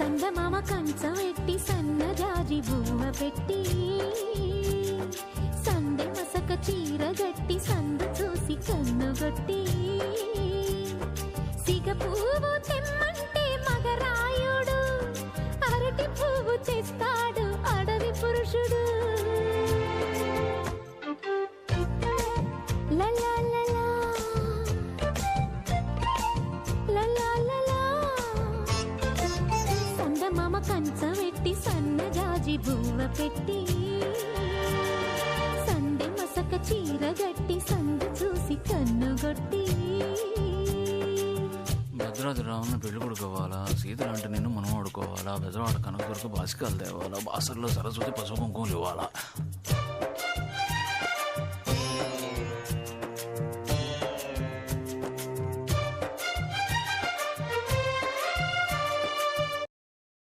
సందమామ కంచమెట్టి సన్నజాజి బువ్వ పెట్టి సందె మసక చీర గట్టి సందు చూసి కన్నుగొట్టి సిగ పువ్వు తెమ్మంటే మగరాయుడు అరటి పువ్వు తెస్తాడు అడవి పురుషుడు. లలా లలా లలా లలా సందమామ కంచమెట్టి సన్నజాజి బువ్వ పెట్టి సందె మసక చీర గట్టి సందు చూసి కన్నుగొట్టి. భద్రాద్రి రావుని పెళ్లి కొడుకోవాలా, సీతలంటే నిన్ను మనం ఆడుకోవాలా, బెజవాడ కనకదుర్గ బాసికాలు తేవాలా, బాసర్లో సరస్వతి పసుపు కుంకుమలు ఇవ్వాలా.